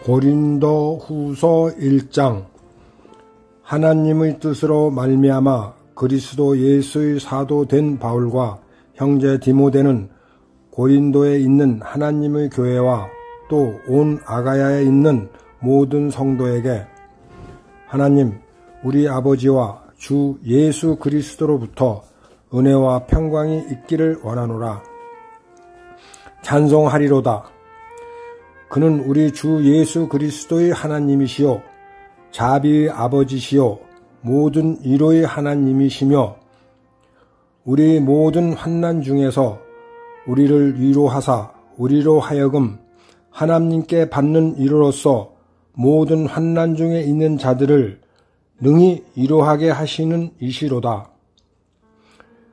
고린도후서 1장. 하나님의 뜻으로 말미암아 그리스도 예수의 사도 된 바울과 형제 디모데는 고린도에 있는 하나님의 교회와 또 온 아가야에 있는 모든 성도에게 하나님 우리 아버지와 주 예수 그리스도로부터 은혜와 평강이 있기를 원하노라. 찬송하리로다. 그는 우리 주 예수 그리스도의 하나님이시요 자비의 아버지시요 모든 위로의 하나님이시며 우리 모든 환난 중에서 우리를 위로하사 우리로 하여금 하나님께 받는 위로로서 모든 환난 중에 있는 자들을 능히 위로하게 하시는 이시로다.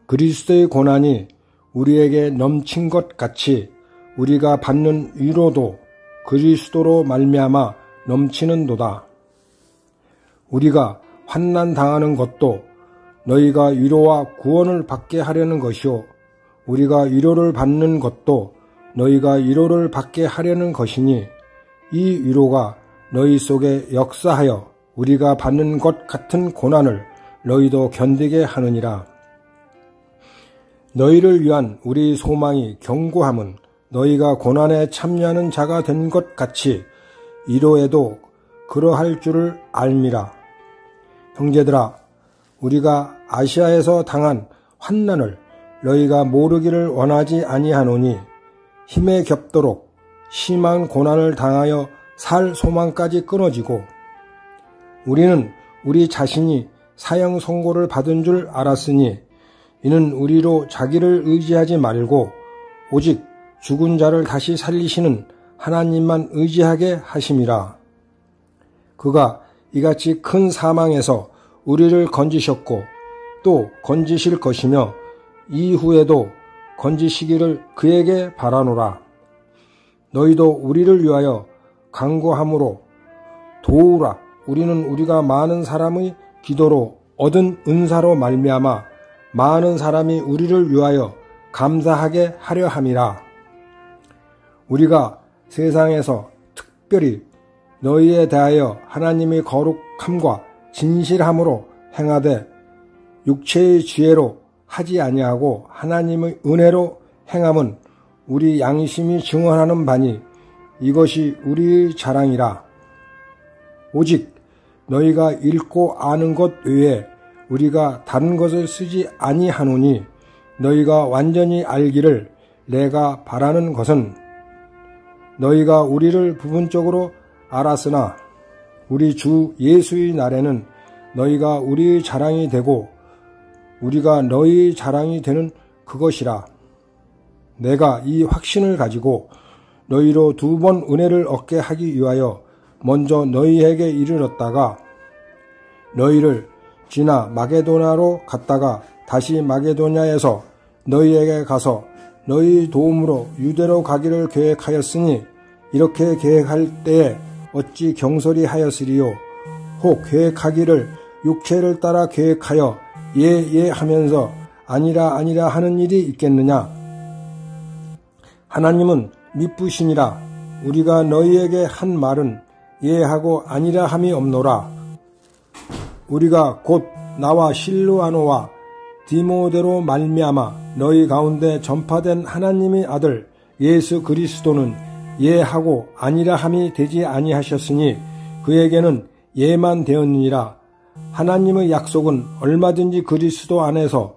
그리스도의 고난이 우리에게 넘친 것 같이 우리가 받는 위로도 그리스도로 말미암아 넘치는도다. 우리가 환난 당하는 것도 너희가 위로와 구원을 받게 하려는 것이요 우리가 위로를 받는 것도 너희가 위로를 받게 하려는 것이니 이 위로가 너희 속에 역사하여 우리가 받는 것 같은 고난을 너희도 견디게 하느니라. 너희를 위한 우리 소망이 견고함은 너희가 고난에 참여하는 자가 된 것 같이 위로에도 그러할 줄을 알미라. 형제들아, 우리가 아시아에서 당한 환난을 너희가 모르기를 원하지 아니하노니 힘에 겹도록 심한 고난을 당하여 살 소망까지 끊어지고 우리는 우리 자신이 사형 선고를 받은 줄 알았으니 이는 우리로 자기를 의지하지 말고 오직 죽은 자를 다시 살리시는 하나님만 의지하게 하심이라. 그가 이같이 큰 사망에서 우리를 건지셨고 또 건지실 것이며 이후에도 건지시기를 그에게 바라노라. 너희도 우리를 위하여 간구함으로 도우라. 우리는 우리가 많은 사람의 기도로 얻은 은사로 말미암아 많은 사람이 우리를 위하여 감사하게 하려 함이라. 우리가 세상에서 특별히 너희에 대하여 하나님의 거룩함과 진실함으로 행하되 육체의 지혜로 하지 아니하고 하나님의 은혜로 행함은 우리 양심이 증언하는 바니 이것이 우리의 자랑이라. 오직 너희가 읽고 아는 것 외에 우리가 다른 것을 쓰지 아니하노니 너희가 완전히 알기를 내가 바라는 것은 너희가 우리를 부분적으로 알았으나 우리 주 예수의 날에는 너희가 우리의 자랑이 되고 우리가 너희의 자랑이 되는 그것이라. 내가 이 확신을 가지고 너희로 2번 은혜를 얻게 하기 위하여 먼저 너희에게 이르렀다가 너희를 지나 마게도냐로 갔다가 다시 마게도냐에서 너희에게 가서 너희 도움으로 유대로 가기를 계획하였으니 이렇게 계획할 때에 어찌 경솔히 하였으리요. 혹 계획하기를 육체를 따라 계획하여 예 하면서 아니라 하는 일이 있겠느냐. 하나님은 미쁘시니라. 우리가 너희에게 한 말은 예하고 아니라 함이 없노라. 우리가 곧 나와 실루아노와 디모데로 말미암아 너희 가운데 전파된 하나님의 아들 예수 그리스도는 예하고 아니라 함이 되지 아니하셨으니 그에게는 예만 되었느니라. 하나님의 약속은 얼마든지 그리스도 안에서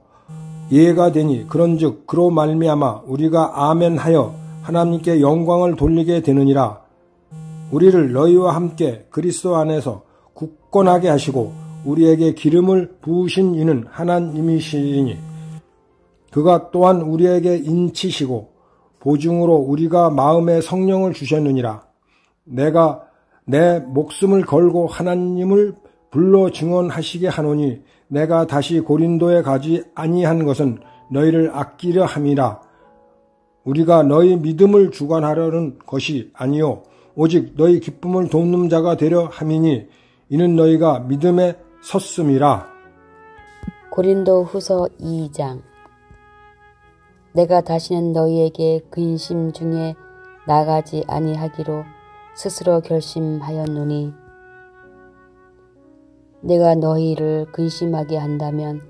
예가 되니 그런즉 그로 말미암아 우리가 아멘하여 하나님께 영광을 돌리게 되느니라. 우리를 너희와 함께 그리스도 안에서 굳건하게 하시고 우리에게 기름을 부으신 이는 하나님이시니 그가 또한 우리에게 인치시고 보증으로 우리가 마음에 성령을 주셨느니라. 내가 내 목숨을 걸고 하나님을 불러 증언하시게 하노니 내가 다시 고린도에 가지 아니한 것은 너희를 아끼려 함이라. 우리가 너희 믿음을 주관하려는 것이 아니요 오직 너희 기쁨을 돕는 자가 되려 함이니 이는 너희가 믿음에 섰음이라. 고린도후서 2장. 내가 다시는 너희에게 근심 중에 나가지 아니하기로 스스로 결심하였노니 내가 너희를 근심하게 한다면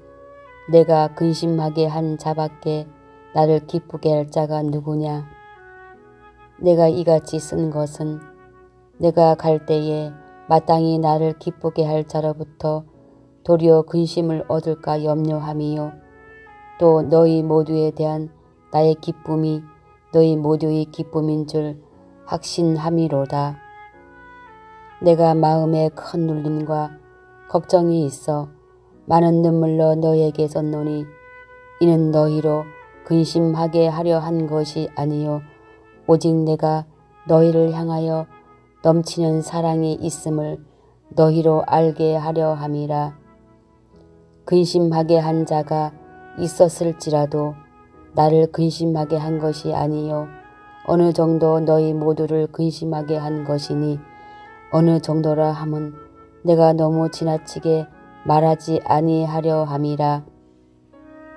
내가 근심하게 한 자밖에 나를 기쁘게 할 자가 누구냐. 내가 이같이 쓴 것은 내가 갈 때에 마땅히 나를 기쁘게 할 자로부터 도리어 근심을 얻을까 염려함이요. 또 너희 모두에 대한 나의 기쁨이 너희 모두의 기쁨인 줄 확신함이로다. 내가 마음에 큰 눌림과 걱정이 있어 많은 눈물로 너희에게 썼노니 이는 너희로 근심하게 하려 한 것이 아니요 오직 내가 너희를 향하여 넘치는 사랑이 있음을 너희로 알게 하려 함이라. 근심하게 한 자가 있었을지라도 나를 근심하게 한 것이 아니요 어느 정도 너희 모두를 근심하게 한 것이니 어느 정도라 함은 내가 너무 지나치게 말하지 아니하려 함이라.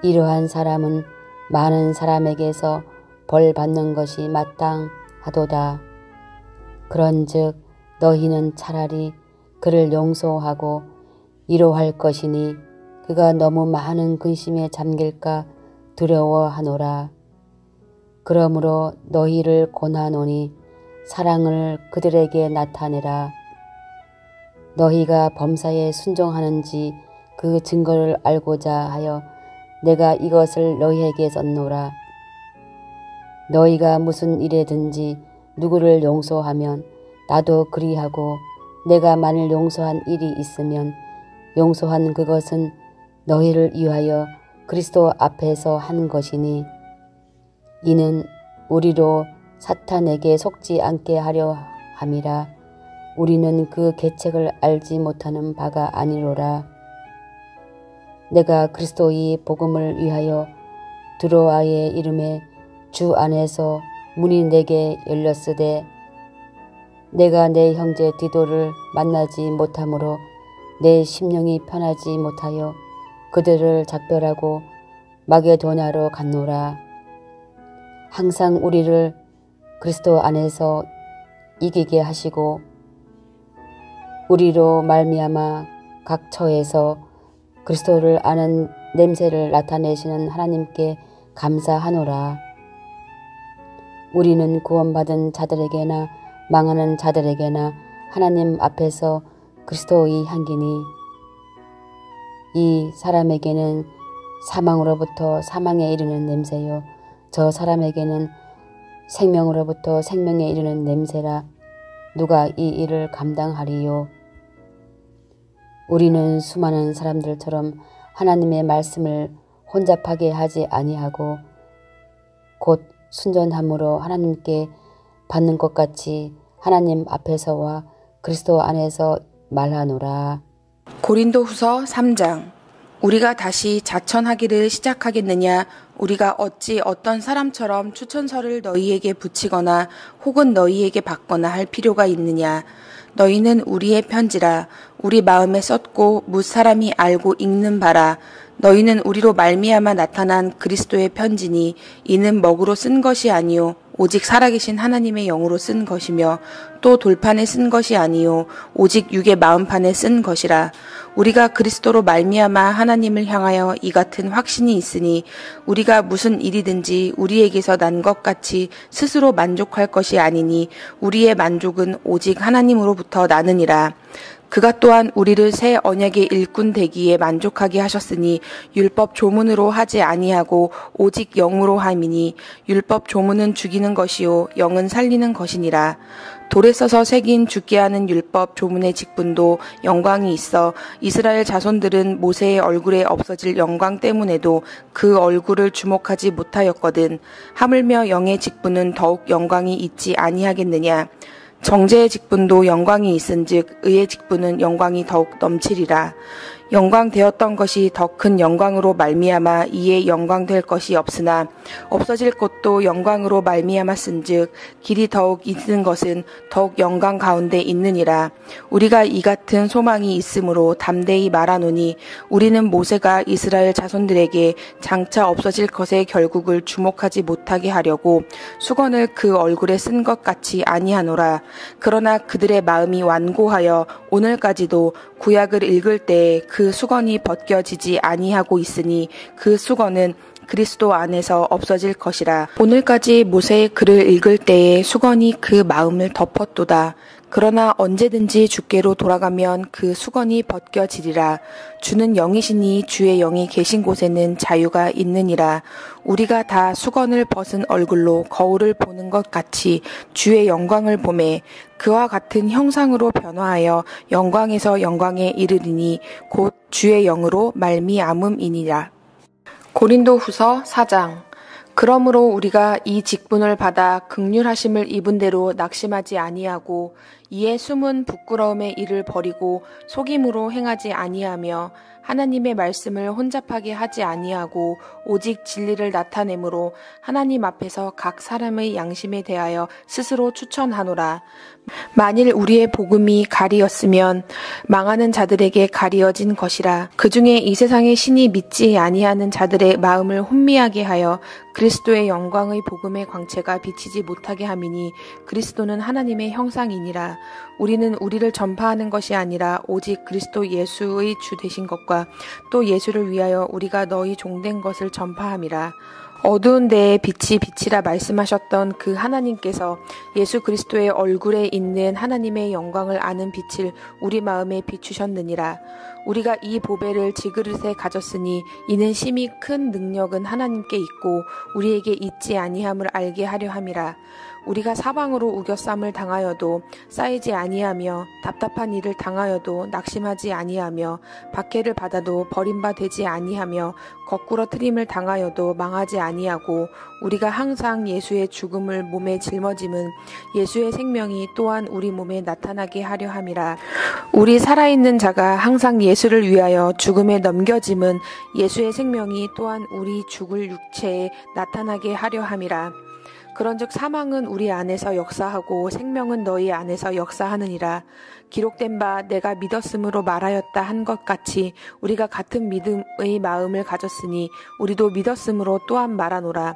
이러한 사람은 많은 사람에게서 벌 받는 것이 마땅하도다. 그런즉 너희는 차라리 그를 용서하고 위로할 것이니 그가 너무 많은 근심에 잠길까 두려워하노라. 그러므로 너희를 권하노니 사랑을 그들에게 나타내라. 너희가 범사에 순종하는지 그 증거를 알고자 하여 내가 이것을 너희에게 썼노라. 너희가 무슨 일에든지 누구를 용서하면 나도 그리하고 내가 만일 용서한 일이 있으면 용서한 그것은 너희를 위하여 그리스도 앞에서 한 것이니 이는 우리로 사탄에게 속지 않게 하려 함이라. 우리는 그 계책을 알지 못하는 바가 아니로라. 내가 그리스도의 복음을 위하여 드로아의 이름에 주 안에서 문이 내게 열렸으되 내가 내 형제 디도를 만나지 못하므로 내 심령이 편하지 못하여 그들을 작별하고 마게도냐로 갔노라. 항상 우리를 그리스도 안에서 이기게 하시고 우리로 말미암아 각 처에서 그리스도를 아는 냄새를 나타내시는 하나님께 감사하노라. 우리는 구원받은 자들에게나 망하는 자들에게나 하나님 앞에서 그리스도의 향기니 이 사람에게는 사망으로부터 사망에 이르는 냄새요 저 사람에게는 생명으로부터 생명에 이르는 냄새라. 누가 이 일을 감당하리요. 우리는 수많은 사람들처럼 하나님의 말씀을 혼잡하게 하지 아니하고 곧 순전함으로 하나님께 받는 것 같이 하나님 앞에서와 그리스도 안에서 말하노라. 고린도후서 3장. 우리가 다시 자천하기를 시작하겠느냐? 우리가 어찌 어떤 사람처럼 추천서를 너희에게 붙이거나 혹은 너희에게 받거나 할 필요가 있느냐? 너희는 우리의 편지라. 우리 마음에 썼고 무사람이 알고 읽는 바라. 너희는 우리로 말미암아 나타난 그리스도의 편지니 이는 먹으로 쓴 것이 아니요 오직 살아계신 하나님의 영으로 쓴 것이며 또 돌판에 쓴 것이 아니요 오직 육의 마음판에 쓴 것이라. 우리가 그리스도로 말미암아 하나님을 향하여 이 같은 확신이 있으니 우리가 무슨 일이든지 우리에게서 난 것 같이 스스로 만족할 것이 아니니 우리의 만족은 오직 하나님으로부터 나느니라. 그가 또한 우리를 새 언약의 일꾼 되기에 만족하게 하셨으니 율법 조문으로 하지 아니하고 오직 영으로 함이니 율법 조문은 죽이는 것이요 영은 살리는 것이니라. 돌에 써서 새긴 죽게 하는 율법 조문의 직분도 영광이 있어 이스라엘 자손들은 모세의 얼굴에 없어질 영광 때문에도 그 얼굴을 주목하지 못하였거든. 하물며 영의 직분은 더욱 영광이 있지 아니하겠느냐. 정죄의 직분도 영광이 있은즉 의의 직분은 영광이 더욱 넘치리라. 영광되었던 것이 더 큰 영광으로 말미암아 이에 영광될 것이 없으나 없어질 것도 영광으로 말미암았은즉 길이 더욱 있는 것은 더욱 영광 가운데 있느니라. 우리가 이 같은 소망이 있으므로 담대히 말하노니 우리는 모세가 이스라엘 자손들에게 장차 없어질 것의 결국을 주목하지 못하게 하려고 수건을 그 얼굴에 쓴 것 같이 아니하노라. 그러나 그들의 마음이 완고하여 오늘까지도 구약을 읽을 때에 그 수건이 벗겨지지 아니하고 있으니 그 수건은 그리스도 안에서 없어질 것이라. 오늘까지 모세의 글을 읽을 때에 수건이 그 마음을 덮었도다. 그러나 언제든지 주께로 돌아가면 그 수건이 벗겨지리라. 주는 영이시니 주의 영이 계신 곳에는 자유가 있느니라. 우리가 다 수건을 벗은 얼굴로 거울을 보는 것 같이 주의 영광을 보매 그와 같은 형상으로 변화하여 영광에서 영광에 이르리니 곧 주의 영으로 말미암음이니라. 고린도후서 4장. 그러므로 우리가 이 직분을 받아 긍휼하심을 입은 대로 낙심하지 아니하고 이에 숨은 부끄러움의 일을 버리고 속임으로 행하지 아니하며 하나님의 말씀을 혼잡하게 하지 아니하고 오직 진리를 나타내므로 하나님 앞에서 각 사람의 양심에 대하여 스스로 추천하노라. 만일 우리의 복음이 가리였으면 망하는 자들에게 가리어진 것이라. 그중에 이 세상의 신이 믿지 아니하는 자들의 마음을 혼미하게 하여 그리스도의 영광의 복음의 광채가 비치지 못하게 함이니 그리스도는 하나님의 형상이니라. 우리는 우리를 전파하는 것이 아니라 오직 그리스도 예수의 주 되신 것과 또 예수를 위하여 우리가 너희 종된 것을 전파함이라. 어두운 데에 빛이 빛이라 말씀하셨던 그 하나님께서 예수 그리스도의 얼굴에 있는 하나님의 영광을 아는 빛을 우리 마음에 비추셨느니라. 우리가 이 보배를 질그릇에 가졌으니 이는 심히 큰 능력은 하나님께 있고 우리에게 있지 아니함을 알게 하려 함이라. 우리가 사방으로 우겨쌈을 당하여도 쌓이지 아니하며 답답한 일을 당하여도 낙심하지 아니하며 박해를 받아도 버림바 되지 아니하며 거꾸로 트림을 당하여도 망하지 아니하고 우리가 항상 예수의 죽음을 몸에 짊어짐은 예수의 생명이 또한 우리 몸에 나타나게 하려 함이라. 우리 살아있는 자가 항상 예수를 위하여 죽음에 넘겨짐은 예수의 생명이 또한 우리 죽을 육체에 나타나게 하려 함이라. 그런즉 사망은 우리 안에서 역사하고 생명은 너희 안에서 역사하느니라. 기록된 바 내가 믿었으므로 말하였다 한 것 같이 우리가 같은 믿음의 마음을 가졌으니 우리도 믿었으므로 또한 말하노라.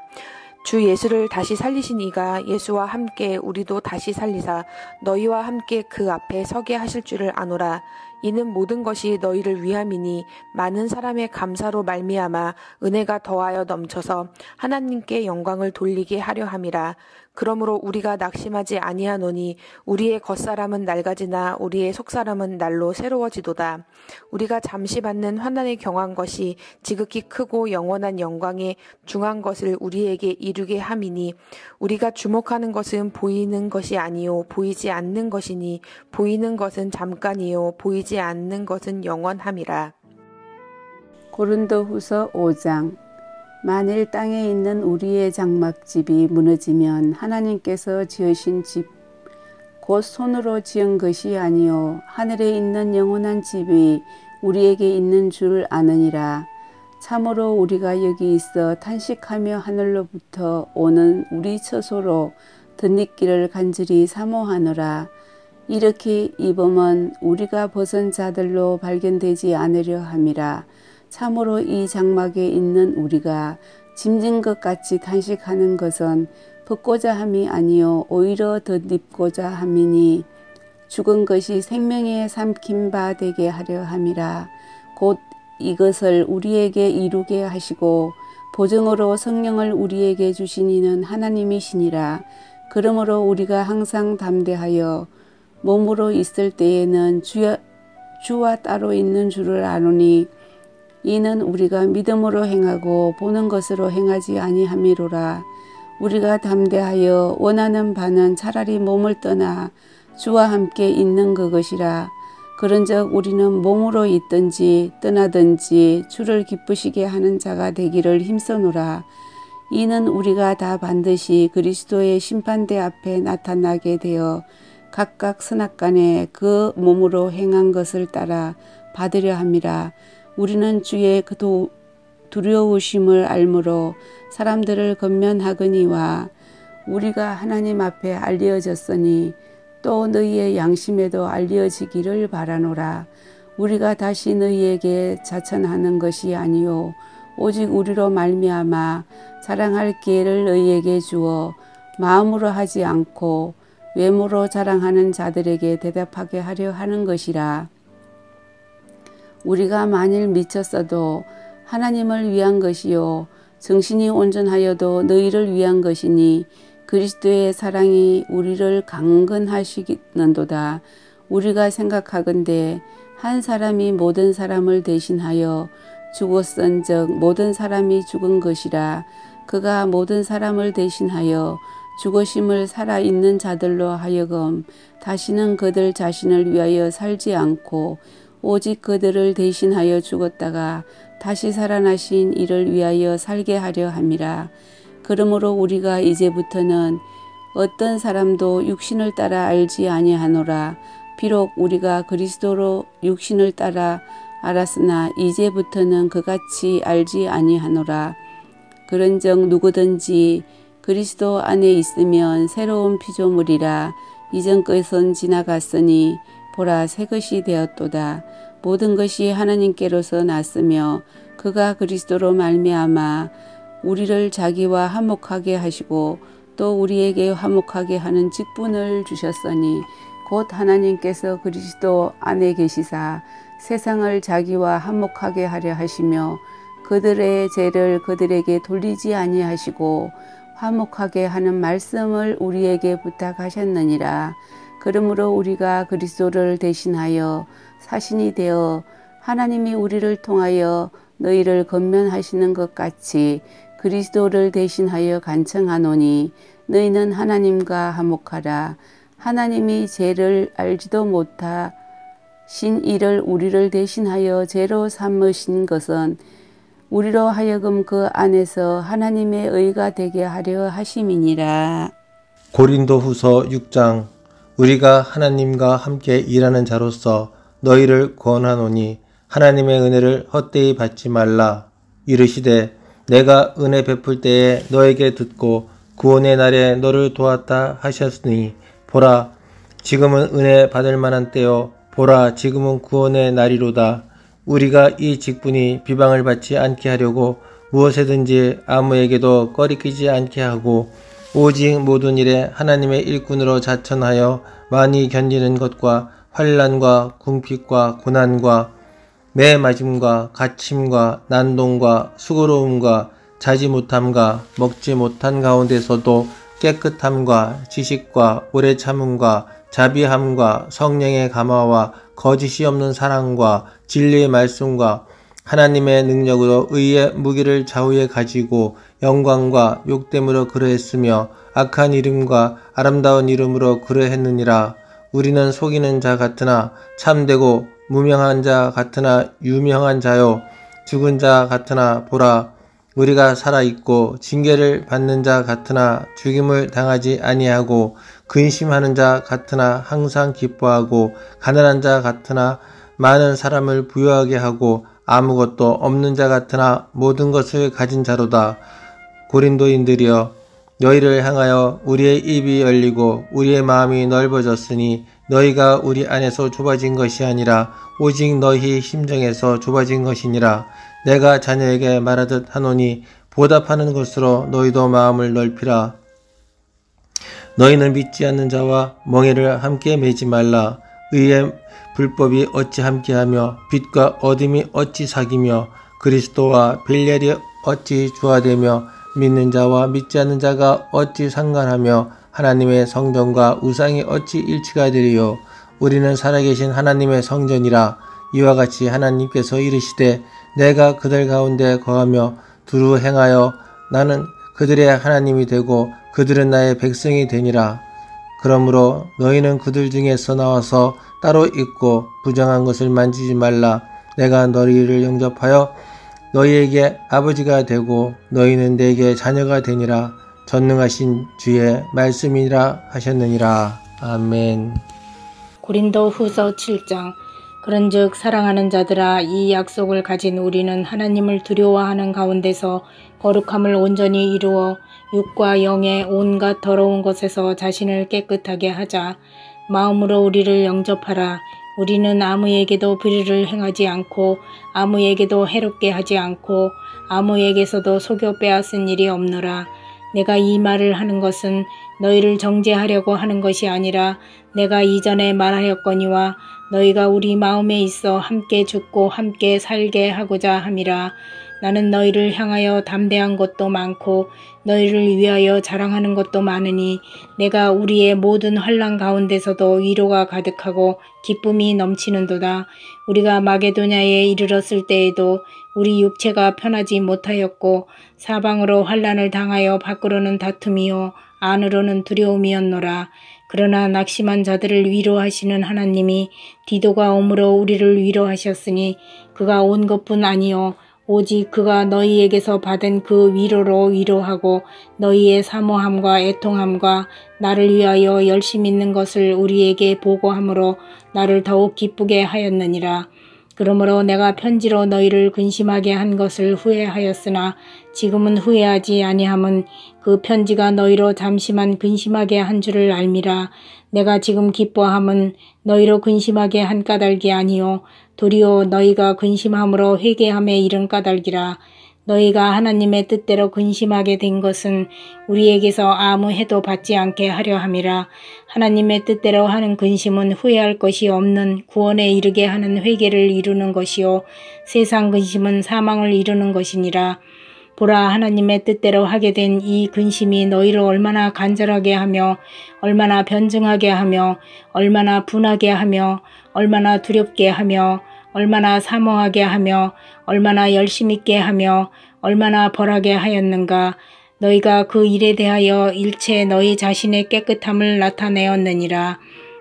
주 예수를 다시 살리신 이가 예수와 함께 우리도 다시 살리사 너희와 함께 그 앞에 서게 하실 줄을 아노라. 이는 모든 것이 너희를 위함이니 많은 사람의 감사로 말미암아 은혜가 더하여 넘쳐서 하나님께 영광을 돌리게 하려 함이라. 그러므로 우리가 낙심하지 아니하노니 우리의 겉사람은 낡아지나 우리의 속사람은 날로 새로워지도다. 우리가 잠시 받는 환난에 경한 것이 지극히 크고 영원한 영광에 중한 것을 우리에게 이루게 함이니 우리가 주목하는 것은 보이는 것이 아니요 보이지 않는 것이니 보이는 것은 잠깐이요 보이지 않는 것은 영원함이라. 고린도후서 5장. 만일 땅에 있는 우리의 장막집이 무너지면 하나님께서 지으신 집 곧 손으로 지은 것이 아니요 하늘에 있는 영원한 집이 우리에게 있는 줄 아느니라. 참으로 우리가 여기 있어 탄식하며 하늘로부터 오는 우리 처소로 덧입기를 간절히 사모하노라. 이렇게 입음은 우리가 벗은 자들로 발견되지 않으려 함이라. 참으로 이 장막에 있는 우리가 짐진 것 같이 탄식하는 것은 벗고자 함이 아니요 오히려 덧입고자 함이니 죽은 것이 생명에 삼킨 바 되게 하려 함이라. 곧 이것을 우리에게 이루게 하시고 보증으로 성령을 우리에게 주신 이는 하나님이시니라. 그러므로 우리가 항상 담대하여 몸으로 있을 때에는 주와 따로 있는 줄을 아노니 이는 우리가 믿음으로 행하고 보는 것으로 행하지 아니함이로라. 우리가 담대하여 원하는 바는 차라리 몸을 떠나 주와 함께 있는 그것이라. 그런즉 우리는 몸으로 있든지 떠나든지 주를 기쁘시게 하는 자가 되기를 힘써노라. 이는 우리가 다 반드시 그리스도의 심판대 앞에 나타나게 되어 각각 선악간에 그 몸으로 행한 것을 따라 받으려 함이라. 우리는 주의 그 두려우심을 알므로 사람들을 건면하거니와 우리가 하나님 앞에 알려졌으니 또 너희의 양심에도 알려지기를 바라노라. 우리가 다시 너희에게 자천하는 것이 아니요 오직 우리로 말미암아 자랑할 기회를 너희에게 주어 마음으로 하지 않고 외모로 자랑하는 자들에게 대답하게 하려 하는 것이라. 우리가 만일 미쳤어도 하나님을 위한 것이요 정신이 온전하여도 너희를 위한 것이니 그리스도의 사랑이 우리를 강건하시는도다. 우리가 생각하건대 한 사람이 모든 사람을 대신하여 죽었은즉 모든 사람이 죽은 것이라. 그가 모든 사람을 대신하여 죽으심을 살아있는 자들로 하여금 다시는 그들 자신을 위하여 살지 않고 오직 그들을 대신하여 죽었다가 다시 살아나신 이를 위하여 살게 하려 함이라. 그러므로 우리가 이제부터는 어떤 사람도 육신을 따라 알지 아니하노라. 비록 우리가 그리스도로 육신을 따라 알았으나 이제부터는 그같이 알지 아니하노라. 그런즉 누구든지 그리스도 안에 있으면 새로운 피조물이라. 이전 것은 지나갔으니 보라 새 것이 되었도다. 모든 것이 하나님께로서 났으며 그가 그리스도로 말미암아 우리를 자기와 화목하게 하시고 또 우리에게 화목하게 하는 직분을 주셨으니 곧 하나님께서 그리스도 안에 계시사 세상을 자기와 화목하게 하려 하시며 그들의 죄를 그들에게 돌리지 아니하시고 화목하게 하는 말씀을 우리에게 부탁하셨느니라. 그러므로 우리가 그리스도를 대신하여 사신이 되어 하나님이 우리를 통하여 너희를 건면하시는 것 같이 그리스도를 대신하여 간청하노니 너희는 하나님과 화목하라. 하나님이 죄를 알지도 못하신 이를 우리를 대신하여 죄로 삼으신 것은 우리로 하여금 그 안에서 하나님의 의가 되게 하려 하심이니라. 고린도후서 6장. 우리가 하나님과 함께 일하는 자로서 너희를 권하노니 하나님의 은혜를 헛되이 받지 말라. 이르시되 내가 은혜 베풀 때에 너에게 듣고 구원의 날에 너를 도왔다 하셨으니 보라 지금은 은혜 받을 만한 때요 보라 지금은 구원의 날이로다. 우리가 이 직분이 비방을 받지 않게 하려고 무엇에든지 아무에게도 꺼리끼지 않게 하고 오직 모든 일에 하나님의 일꾼으로 자천하여 많이 견디는 것과 환난과 궁핍과 고난과 매 맞음과 갇힘과 난동과 수고로움과 자지 못함과 먹지 못한 가운데서도 깨끗함과 지식과 오래 참음과 자비함과 성령의 감화와 거짓이 없는 사랑과 진리의 말씀과 하나님의 능력으로 의의 무기를 좌우에 가지고 영광과 욕됨으로 그러했으며 악한 이름과 아름다운 이름으로 그러했느니라. 우리는 속이는 자 같으나 참되고 무명한 자 같으나 유명한 자요 죽은 자 같으나 보라 우리가 살아있고 징계를 받는 자 같으나 죽임을 당하지 아니하고 근심하는 자 같으나 항상 기뻐하고 가난한 자 같으나 많은 사람을 부유하게 하고 아무것도 없는 자 같으나 모든 것을 가진 자로다. 고린도인들이여 너희를 향하여 우리의 입이 열리고 우리의 마음이 넓어졌으니 너희가 우리 안에서 좁아진 것이 아니라 오직 너희 심정에서 좁아진 것이니라. 내가 자녀에게 말하듯 하노니 보답하는 것으로 너희도 마음을 넓히라. 너희는 믿지 않는 자와 멍에를 함께 매지 말라. 의의 불법이 어찌 함께하며 빛과 어둠이 어찌 사귀며 그리스도와 벨리알이 어찌 조화되며 믿는 자와 믿지 않는 자가 어찌 상관하며 하나님의 성전과 우상이 어찌 일치가 되리요. 우리는 살아계신 하나님의 성전이라. 이와 같이 하나님께서 이르시되 내가 그들 가운데 거하며 두루 행하여 나는 그들의 하나님이 되고 그들은 나의 백성이 되니라. 그러므로 너희는 그들 중에서 나와서 따로 있고 부정한 것을 만지지 말라. 내가 너희를 영접하여 너희에게 아버지가 되고 너희는 내게 자녀가 되니라. 전능하신 주의 말씀이라 하셨느니라. 아멘. 고린도후서 7장. 그런즉 사랑하는 자들아, 이 약속을 가진 우리는 하나님을 두려워하는 가운데서 거룩함을 온전히 이루어 육과 영의 온갖 더러운 것에서 자신을 깨끗하게 하자. 마음으로 우리를 영접하라. 우리는 아무에게도 불의를 행하지 않고 아무에게도 해롭게 하지 않고 아무에게서도 속여 빼앗은 일이 없노라. 내가 이 말을 하는 것은 너희를 정죄하려고 하는 것이 아니라 내가 이전에 말하였거니와 너희가 우리 마음에 있어 함께 죽고 함께 살게 하고자 함이라. 나는 너희를 향하여 담대한 것도 많고 너희를 위하여 자랑하는 것도 많으니 내가 우리의 모든 환난 가운데서도 위로가 가득하고 기쁨이 넘치는도다. 우리가 마게도냐에 이르렀을 때에도 우리 육체가 편하지 못하였고 사방으로 환난을 당하여 밖으로는 다툼이요 안으로는 두려움이었노라. 그러나 낙심한 자들을 위로하시는 하나님이 디도가 오므로 우리를 위로하셨으니 그가 온 것뿐 아니요 오직 그가 너희에게서 받은 그 위로로 위로하고 너희의 사모함과 애통함과 나를 위하여 열심 있는 것을 우리에게 보고함으로 나를 더욱 기쁘게 하였느니라. 그러므로 내가 편지로 너희를 근심하게 한 것을 후회하였으나 지금은 후회하지 아니함은 그 편지가 너희로 잠시만 근심하게 한 줄을 알미라. 내가 지금 기뻐함은 너희로 근심하게 한 까닭이 아니요 도리어 너희가 근심함으로 회개함에 이른 까닭이라. 너희가 하나님의 뜻대로 근심하게 된 것은 우리에게서 아무 해도 받지 않게 하려 함이라. 하나님의 뜻대로 하는 근심은 후회할 것이 없는 구원에 이르게 하는 회개를 이루는 것이요 세상 근심은 사망을 이루는 것이니라. 보라, 하나님의 뜻대로 하게 된 이 근심이 너희를 얼마나 간절하게 하며 얼마나 변증하게 하며 얼마나 분하게 하며 얼마나 두렵게 하며 얼마나 사모하게 하며 얼마나 열심 있게 하며 얼마나 벌하게 하였는가. 너희가 그 일에 대하여 일체 너희 자신의 깨끗함을 나타내었느니라.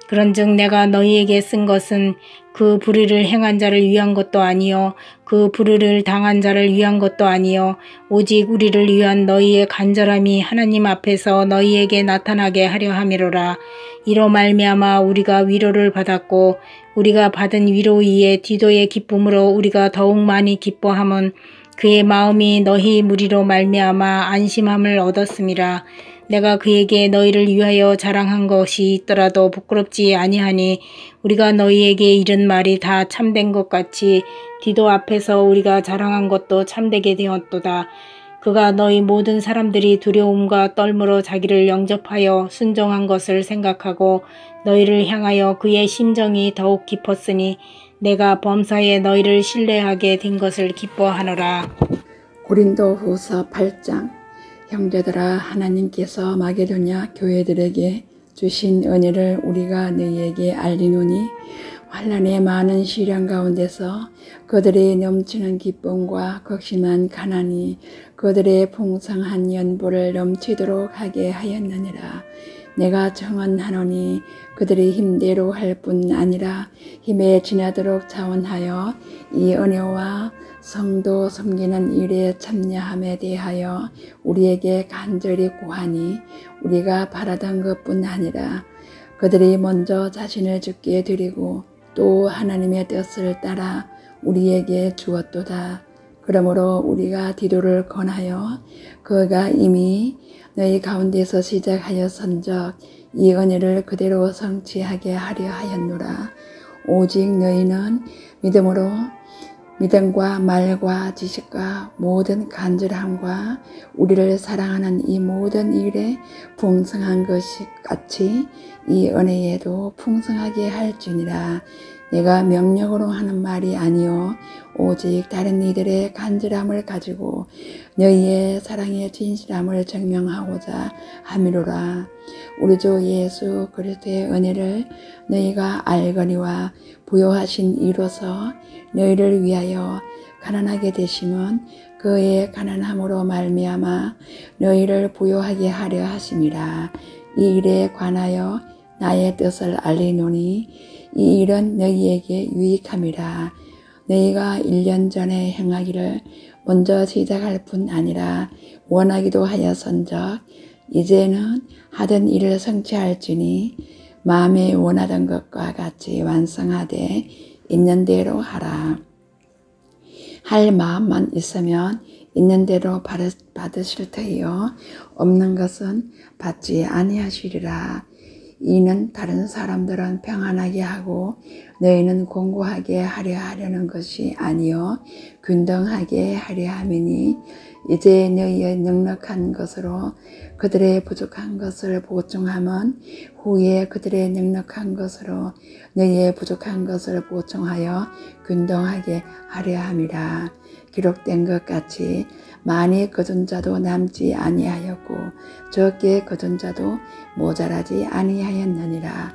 그런즉 내가 너희에게 쓴 것은 그 불의를 행한 자를 위한 것도 아니요 그 불의를 당한 자를 위한 것도 아니요 오직 우리를 위한 너희의 간절함이 하나님 앞에서 너희에게 나타나게 하려 함이로라. 이로 말미암아 우리가 위로를 받았고 우리가 받은 위로 위에 디도의 기쁨으로 우리가 더욱 많이 기뻐함은 그의 마음이 너희 무리로 말미암아 안심함을 얻었음이라. 내가 그에게 너희를 위하여 자랑한 것이 있더라도 부끄럽지 아니하니 우리가 너희에게 이른 말이 다 참된 것 같이 디도 앞에서 우리가 자랑한 것도 참되게 되었도다. 그가 너희 모든 사람들이 두려움과 떨므로 자기를 영접하여 순종한 것을 생각하고 너희를 향하여 그의 심정이 더욱 깊었으니 내가 범사에 너희를 신뢰하게 된 것을 기뻐하노라. 고린도후서 8장. 형제들아, 하나님께서 마게도냐 교회들에게 주신 은혜를 우리가 너희에게 알리노니 환난의 많은 시련 가운데서 그들의 넘치는 기쁨과 극심한 가난이 그들의 풍성한 연보를 넘치도록 하게 하였느니라. 내가 청언하노니 그들이 힘대로 할 뿐 아니라 힘에 지나도록 자원하여 이 은혜와 성도 섬기는 일에 참여함에 대하여 우리에게 간절히 구하니 우리가 바라던 것뿐 아니라 그들이 먼저 자신을 주께 드리고 또 하나님의 뜻을 따라 우리에게 주었도다. 그러므로 우리가 디도를 권하여 그가 이미 너희 가운데서 시작하였은적 이 은혜를 그대로 성취하게 하려 하였노라. 오직 너희는 믿음과 말과 지식과 모든 간절함과 우리를 사랑하는 이 모든 일에 풍성한 것이 같이 이 은혜에도 풍성하게 할지니라. 내가 명령으로 하는 말이 아니요 오직 다른 이들의 간절함을 가지고 너희의 사랑의 진실함을 증명하고자 함이로라. 우리 주 예수 그리스도의 은혜를 너희가 알거니와 부요하신 이로서 너희를 위하여 가난하게 되심은 그의 가난함으로 말미암아 너희를 부요하게 하려 하심이라. 이 일에 관하여 나의 뜻을 알리노니 이 일은 너희에게 유익함이라. 너희가 1년 전에 행하기를 먼저 시작할 뿐 아니라 원하기도 하였은적 이제는 하던 일을 성취할지니 마음에 원하던 것과 같이 완성하되 있는 대로 하라. 할 마음만 있으면 있는 대로 받으실 터이요 없는 것은 받지 아니하시리라. 이는 다른 사람들은 평안하게 하고 너희는 공고하게 하려 하려는 것이 아니요 균등하게 하려 함이니 이제 너희의 넉넉한 것으로 그들의 부족한 것을 보충하면 후에 그들의 넉넉한 것으로 너희의 부족한 것을 보충하여 균등하게 하려 함이라. 기록된 것 같이 많이 거둔 자도 남지 아니하였고 적게 거둔 자도 모자라지 아니하였느니라.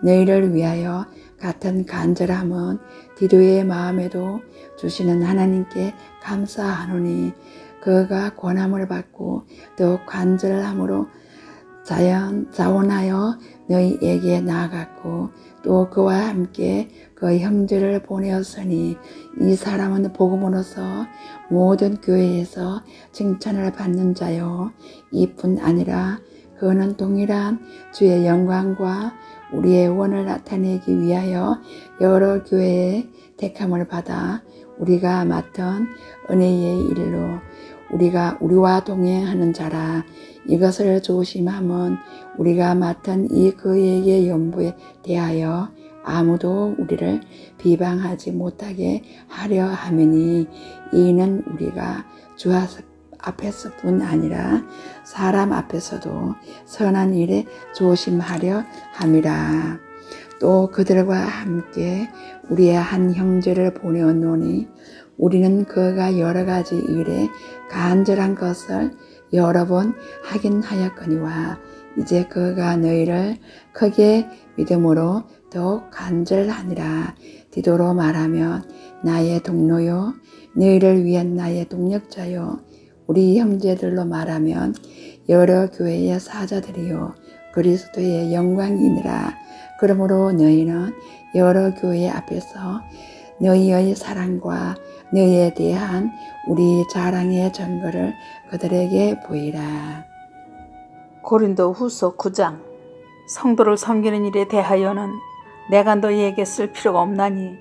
너희를 위하여 같은 간절함은 디도의 마음에도 주시는 하나님께 감사하노니 그가 권함을 받고 또 간절함으로 자원하여 너희에게 나아갔고 또 그와 함께 그 형제를 보내었으니 이 사람은 복음으로서 모든 교회에서 칭찬을 받는 자요 이뿐 아니라 그는 동일한 주의 영광과 우리의 원을 나타내기 위하여 여러 교회의 택함을 받아 우리가 맡은 은혜의 일로 우리와 동행하는 자라. 이것을 조심함은 우리가 맡은 이 그에게 연부에 대하여 아무도 우리를 비방하지 못하게 하려 함이니 이는 우리가 주 앞에서뿐 아니라 사람 앞에서도 선한 일에 조심하려 함이라. 또 그들과 함께 우리의 한 형제를 보내었노니 우리는 그가 여러 가지 일에 간절한 것을 여러 번 하긴 하였거니와 이제 그가 너희를 크게 믿음으로 더욱 간절하니라. 디도로 말하면 나의 동료요 너희를 위한 나의 동력자요 우리 형제들로 말하면 여러 교회의 사자들이요 그리스도의 영광이니라. 그러므로 너희는 여러 교회 앞에서 너희의 사랑과 너희에 대한 우리 자랑의 증거를 그들에게 보이라. 고린도 후서 9장. 성도를 섬기는 일에 대하여는 내가 너희에게 쓸 필요가 없나니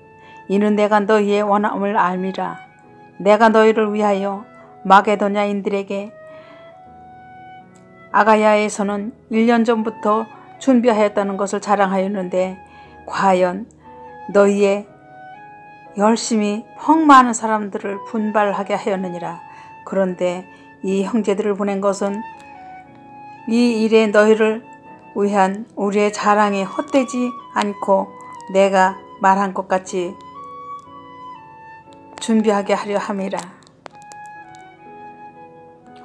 이는 내가 너희의 원함을 알미라. 내가 너희를 위하여 마게도냐인들에게 아가야에서는 1년 전부터 준비하였다는 것을 자랑하였는데 과연 너희의 열심히 펑 많은 사람들을 분발하게 하였느니라. 그런데 이 형제들을 보낸 것은 이 일에 너희를 위한 우리의 자랑이 헛되지 않고 내가 말한 것 같이 준비하게 하려 함이라.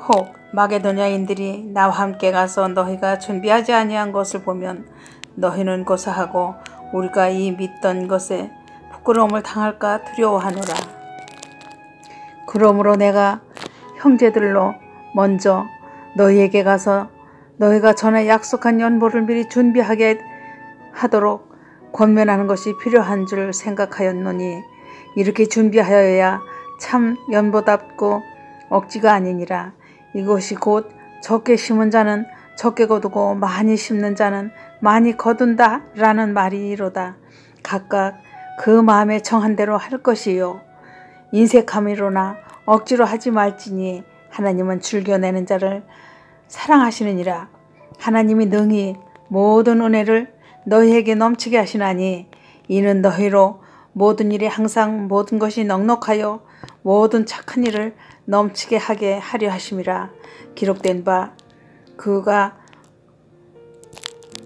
혹 마게도냐인들이 나와 함께 가서 너희가 준비하지 아니한 것을 보면 너희는 고사하고 우리가 이 믿던 것에 부끄러움을 당할까 두려워하노라. 그러므로 내가 형제들로 먼저 너희에게 가서 너희가 전에 약속한 연보를 미리 준비하게 하도록 권면하는 것이 필요한 줄 생각하였노니 이렇게 준비하여야 참 연보답고 억지가 아니니라. 이것이 곧 적게 심은 자는 적게 거두고 많이 심는 자는 많이 거둔다 라는 말이로다. 각각 그 마음에 정한 대로 할 것이요 인색함이로나 억지로 하지 말지니 하나님은 즐겨내는 자를 사랑하시느니라. 하나님이 능히 모든 은혜를 너희에게 넘치게 하시나니 이는 너희로 모든 일에 항상 모든 것이 넉넉하여 모든 착한 일을 넘치게 하게 하려 하심이라. 기록된 바 그가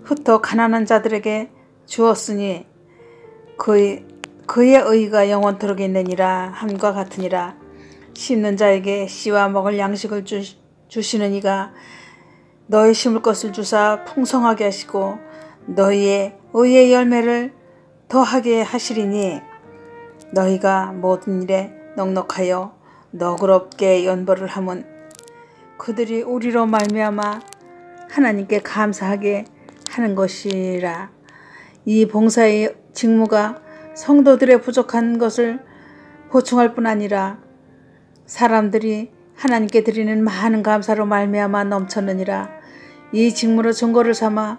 흩어 가난한 자들에게 주었으니 그의 의가 영원토록 있느니라 함과 같으니라. 심는 자에게 씨와 먹을 양식을 주시는 이가 너희 심을 것을 주사 풍성하게 하시고 너희의 의의 열매를 더하게 하시리니 너희가 모든 일에 넉넉하여 너그럽게 연보를 하면 그들이 우리로 말미암아 하나님께 감사하게 하는 것이라. 이 봉사의 직무가 성도들의 부족한 것을 보충할 뿐 아니라 사람들이 하나님께 드리는 많은 감사로 말미암아 넘쳤느니라. 이 직무로 증거를 삼아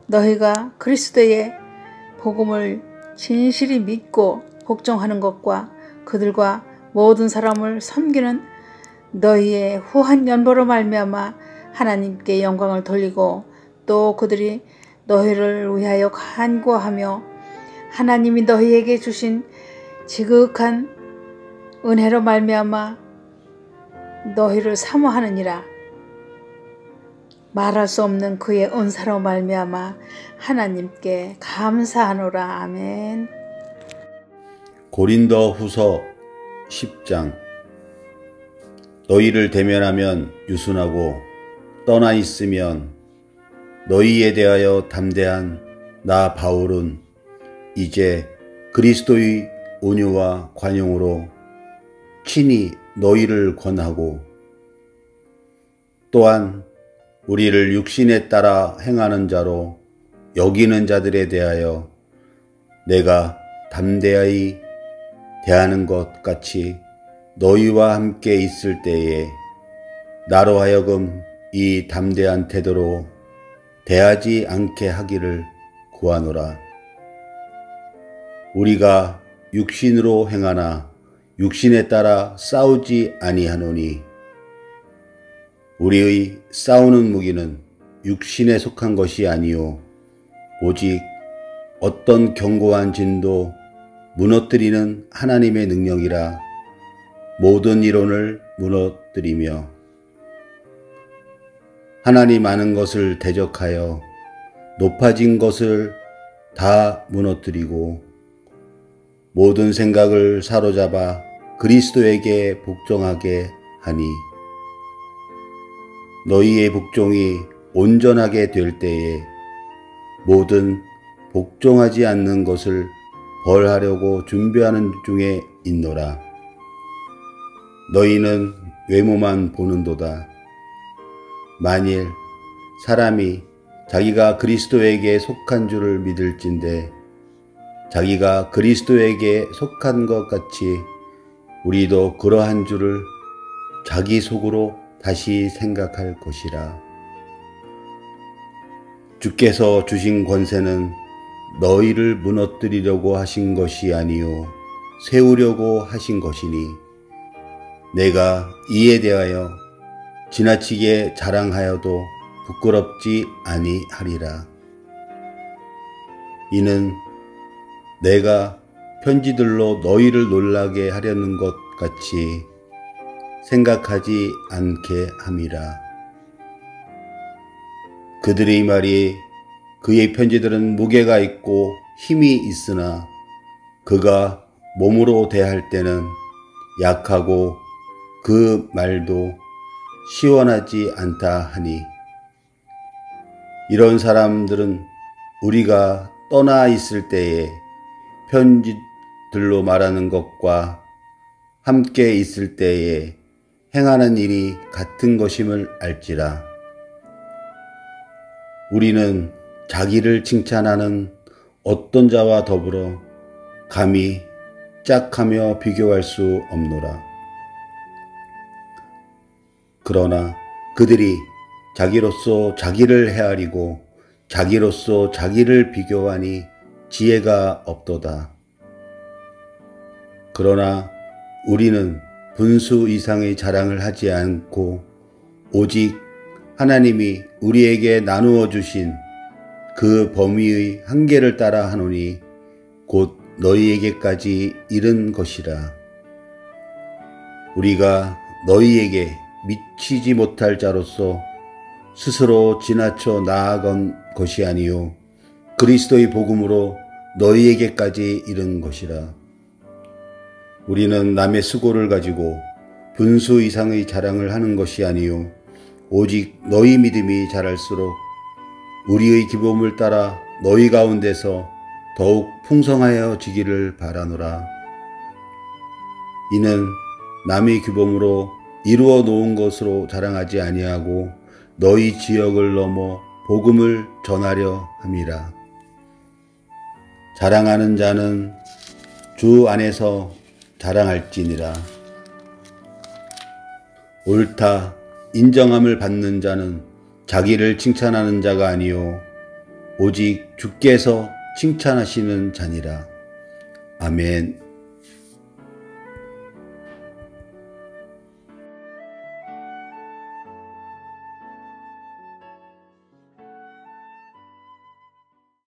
너희가 그리스도의 복음을 진실이 믿고 복종하는 것과 그들과 모든 사람을 섬기는 너희의 후한 연보로 말미암아 하나님께 영광을 돌리고 또 그들이 너희를 위하여 간구하며 하나님이 너희에게 주신 지극한 은혜로 말미암아 너희를 사모하느니라. 말할 수 없는 그의 은사로 말미암아 하나님께 감사하노라. 아멘. 고린도후서 10장. 너희를 대면하면 유순하고 떠나 있으면 너희에 대하여 담대한 나 바울은 이제 그리스도의 온유와 관용으로 친히 너희를 권하고 또한 우리를 육신에 따라 행하는 자로 여기는 자들에 대하여 내가 담대하게 대하는 것 같이 너희와 함께 있을 때에 나로 하여금 이 담대한 태도로 대하지 않게 하기를 구하노라. 우리가 육신으로 행하나 육신에 따라 싸우지 아니하노니 우리의 싸우는 무기는 육신에 속한 것이 아니요 오직 어떤 견고한 진도 무너뜨리는 하나님의 능력이라. 모든 이론을 무너뜨리며 하나님 아는 것을 대적하여 높아진 것을 다 무너뜨리고 모든 생각을 사로잡아 그리스도에게 복종하게 하니 너희의 복종이 온전하게 될 때에 모든 복종하지 않는 것을 벌하려고 준비하는 중에 있노라. 너희는 외모만 보는도다. 만일 사람이 자기가 그리스도에게 속한 줄을 믿을진대 자기가 그리스도에게 속한 것 같이 우리도 그러한 줄을 자기 속으로 다시 생각할 것이라. 주께서 주신 권세는 너희를 무너뜨리려고 하신 것이 아니요 세우려고 하신 것이니 내가 이에 대하여 지나치게 자랑하여도 부끄럽지 아니하리라. 이는 내가 편지들로 너희를 놀라게 하려는 것 같이 생각하지 않게 함이라. 그들의 말이 그의 편지들은 무게가 있고 힘이 있으나 그가 몸으로 대할 때는 약하고 그 말도 시원하지 않다 하니 이런 사람들은 우리가 떠나 있을 때에 편지들로 말하는 것과 함께 있을 때에 행하는 일이 같은 것임을 알지라. 우리는 자기를 칭찬하는 어떤 자와 더불어 감히 짝하며 비교할 수 없노라. 그러나 그들이 자기로서 자기를 헤아리고 자기로서 자기를 비교하니 지혜가 없도다. 그러나 우리는 분수 이상의 자랑을 하지 않고 오직 하나님이 우리에게 나누어 주신 그 범위의 한계를 따라 하노니 곧 너희에게까지 이른 것이라. 우리가 너희에게 미치지 못할 자로서 스스로 지나쳐 나아간 것이 아니요 그리스도의 복음으로 너희에게까지 이른 것이라. 우리는 남의 수고를 가지고 분수 이상의 자랑을 하는 것이 아니요 오직 너희 믿음이 자랄수록 우리의 기범을 따라 너희 가운데서 더욱 풍성하여지기를 바라노라. 이는 남의 규범으로 이루어 놓은 것으로 자랑하지 아니하고 너희 지역을 넘어 복음을 전하려 함이라. 자랑하는 자는 주 안에서 자랑할지니라. 옳다 인정함을 받는 자는 자기를 칭찬하는 자가 아니요 오직 주께서 칭찬하시는 자니라. 아멘.